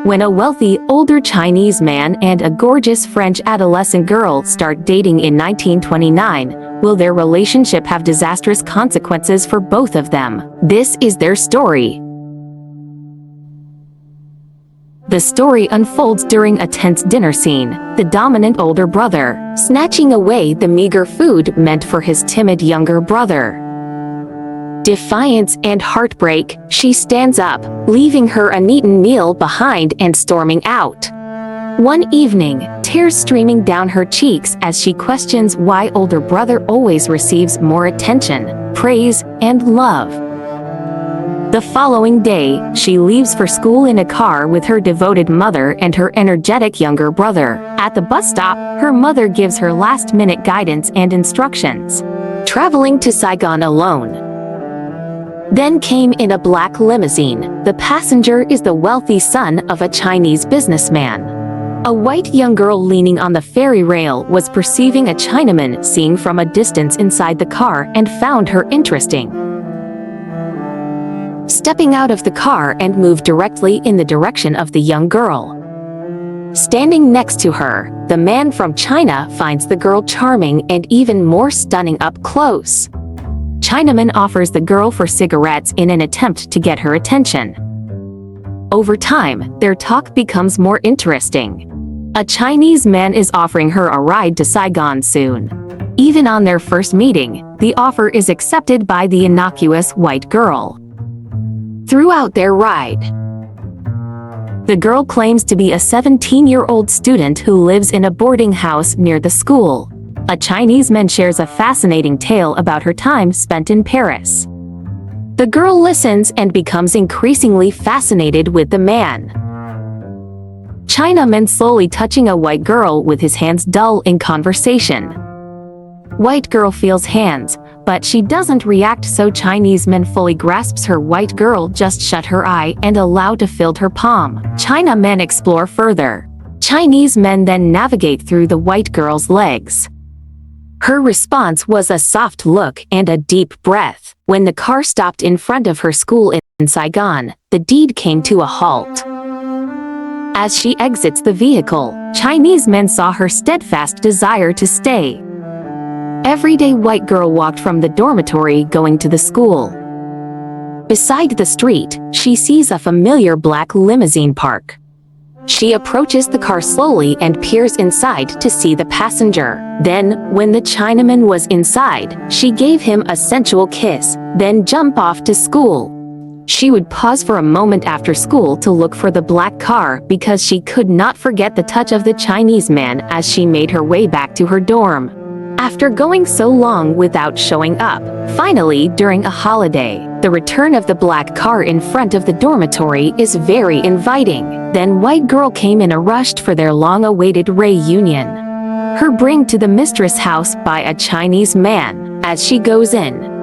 When a wealthy, older Chinese man and a gorgeous French adolescent girl start dating in 1929, will their relationship have disastrous consequences for both of them? This is their story. The story unfolds during a tense dinner scene, the dominant older brother, snatching away the meager food meant for his timid younger brother. Defiance and heartbreak, she stands up, leaving her uneaten meal behind and storming out. One evening, tears streaming down her cheeks as she questions why older brother always receives more attention, praise, and love. The following day, she leaves for school in a car with her devoted mother and her energetic younger brother. At the bus stop, her mother gives her last-minute guidance and instructions. Traveling to Saigon alone. Then came in a black limousine. The passenger is the wealthy son of a Chinese businessman. A white young girl leaning on the ferry rail was perceiving a Chinaman seeing from a distance inside the car and found her interesting. Stepping out of the car and moved directly in the direction of the young girl. Standing next to her, the man from China finds the girl charming and even more stunning up close. Chinaman offers the girl for cigarettes in an attempt to get her attention. Over time, their talk becomes more interesting. A Chinese man is offering her a ride to Saigon soon. Even on their first meeting, the offer is accepted by the innocuous white girl. Throughout their ride, the girl claims to be a 17-year-old student who lives in a boarding house near the school. A Chinese man shares a fascinating tale about her time spent in Paris. The girl listens and becomes increasingly fascinated with the man. Chinaman slowly touching a white girl with his hands dull in conversation. White girl feels hands, but she doesn't react, so Chinese man fully grasps her. White girl just shut her eye and allow to feel her palm. Chinamen explore further. Chinese men then navigate through the white girl's legs. Her response was a soft look and a deep breath. When the car stopped in front of her school in Saigon, the deed came to a halt. As she exits the vehicle, Chinese men saw her steadfast desire to stay. Everyday white girl walked from the dormitory going to the school. Beside the street, she sees a familiar black limousine park. She approaches the car slowly and peers inside to see the passenger. Then, when the Chinaman was inside, she gave him a sensual kiss, then jump off to school. She would pause for a moment after school to look for the black car because she could not forget the touch of the Chinese man as she made her way back to her dorm. After going so long without showing up, finally, during a holiday, the return of the black car in front of the dormitory is very inviting. Then white girl came in a rush for their long-awaited reunion. Her bring to the mistress' house by a Chinese man. As she goes in,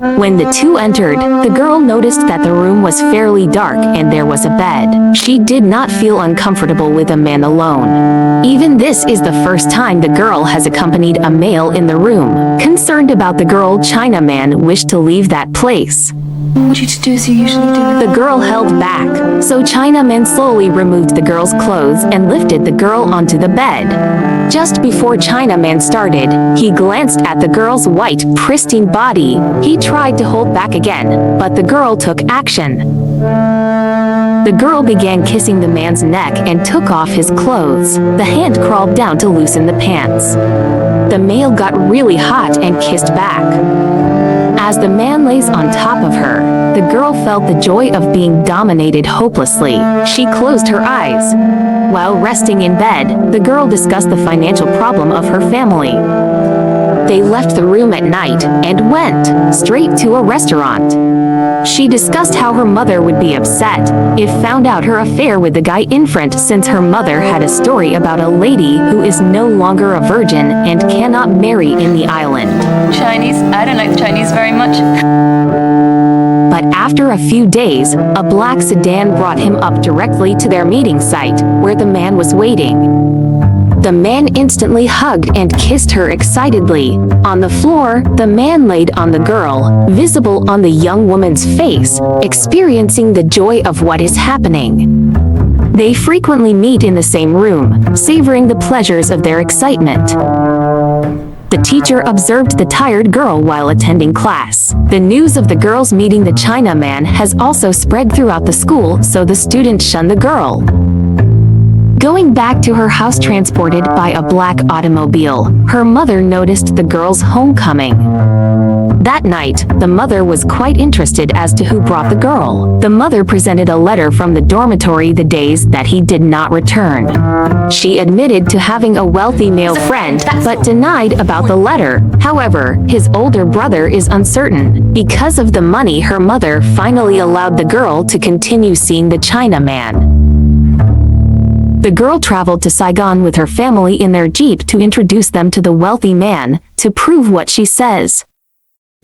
when the two entered, the girl noticed that the room was fairly dark and there was a bed. She did not feel uncomfortable with a man alone. Even this is the first time the girl has accompanied a male in the room. Concerned about the girl, Chinaman wished to leave that place. What would you do as you usually do? The girl held back, so Chinaman slowly removed the girl's clothes and lifted the girl onto the bed. Just before Chinaman started, he glanced at the girl's white, pristine body. He tried to hold back again, but the girl took action. The girl began kissing the man's neck and took off his clothes. The hand crawled down to loosen the pants. The male got really hot and kissed back. As the man lays on top of her, the girl felt the joy of being dominated hopelessly. She closed her eyes. While resting in bed, the girl discussed the financial problem of her family. They left the room at night and went straight to a restaurant. She discussed how her mother would be upset if found out her affair with the guy in front, since her mother had a story about a lady who is no longer a virgin and cannot marry in the island. Chinese? I don't like the Chinese very much. But after a few days, a black sedan brought him up directly to their meeting site, where the man was waiting. The man instantly hugged and kissed her excitedly. On the floor, the man laid on the girl, visible on the young woman's face, experiencing the joy of what is happening. They frequently meet in the same room, savoring the pleasures of their excitement. The teacher observed the tired girl while attending class. The news of the girls meeting the Chinaman has also spread throughout the school, so the student shunned the girl. Going back to her house transported by a black automobile, her mother noticed the girl's homecoming. That night, the mother was quite interested as to who brought the girl. The mother presented a letter from the dormitory the days that he did not return. She admitted to having a wealthy male friend, but denied about the letter. However, his older brother is uncertain. Because of the money, her mother finally allowed the girl to continue seeing the Chinaman. The girl traveled to Saigon with her family in their jeep to introduce them to the wealthy man, to prove what she says.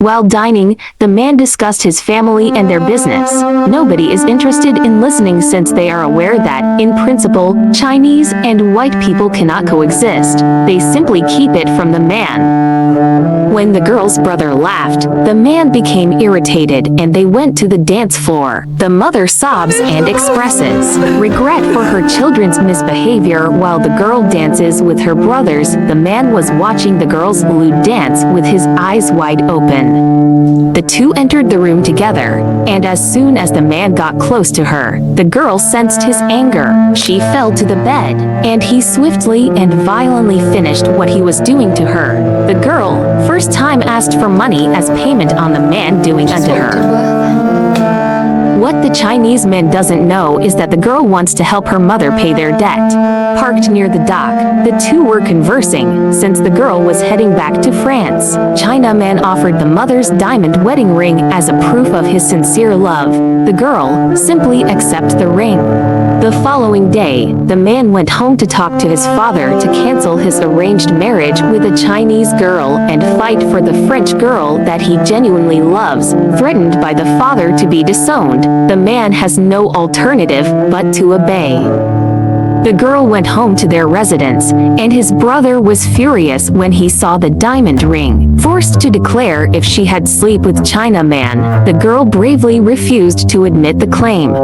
While dining, the man discussed his family and their business. Nobody is interested in listening since they are aware that, in principle, Chinese and white people cannot coexist. They simply keep it from the man. When the girl's brother laughed, the man became irritated and they went to the dance floor. The mother sobs and expresses regret for her children's misbehavior while the girl dances with her brothers. The man was watching the girl's lewd dance with his eyes wide open. The two entered the room together, and as soon as the man got close to her, the girl sensed his anger. She fell to the bed, and he swiftly and violently finished what he was doing to her. The girl, first time asked for money as payment on the man doing unto her. What the Chinese man doesn't know is that the girl wants to help her mother pay their debt. Parked near the dock, the two were conversing, since the girl was heading back to France. Chinaman offered the mother's diamond wedding ring as a proof of his sincere love. The girl simply accepted the ring. The following day, the man went home to talk to his father to cancel his arranged marriage with a Chinese girl and fight for the French girl that he genuinely loves. Threatened by the father to be disowned, the man has no alternative but to obey. The girl went home to their residence, and his brother was furious when he saw the diamond ring. Forced to declare if she had slept with Chinaman, the girl bravely refused to admit the claim.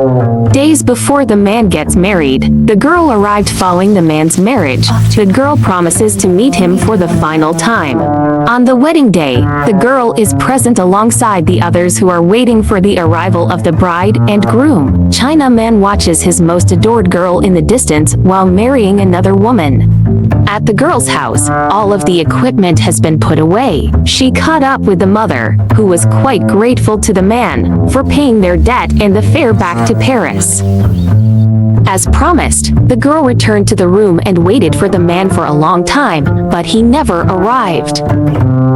Days before the man gets married, the girl arrived following the man's marriage. The girl promises to meet him for the final time. On the wedding day, the girl is present alongside the others who are waiting for the arrival of the bride and groom. Chinaman watches his most adored girl in the distance while marrying another woman. At the girl's house, all of the equipment has been put away. She caught up with the mother, who was quite grateful to the man for paying their debt and the fare back to Paris. As promised, the girl returned to the room and waited for the man for a long time, but he never arrived.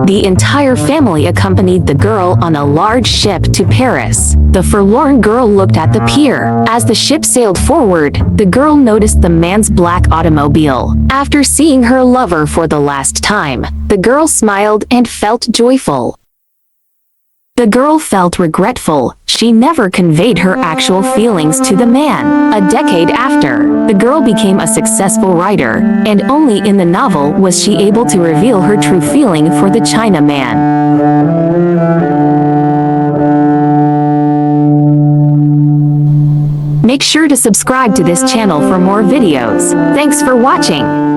The entire family accompanied the girl on a large ship to Paris. The forlorn girl looked at the pier. As the ship sailed forward, the girl noticed the man's black automobile. After seeing her lover for the last time, the girl smiled and felt joyful. The girl felt regretful. She never conveyed her actual feelings to the man. A decade after, the girl became a successful writer, and only in the novel was she able to reveal her true feeling for the Chinaman. Make sure to subscribe to this channel for more videos. Thanks for watching.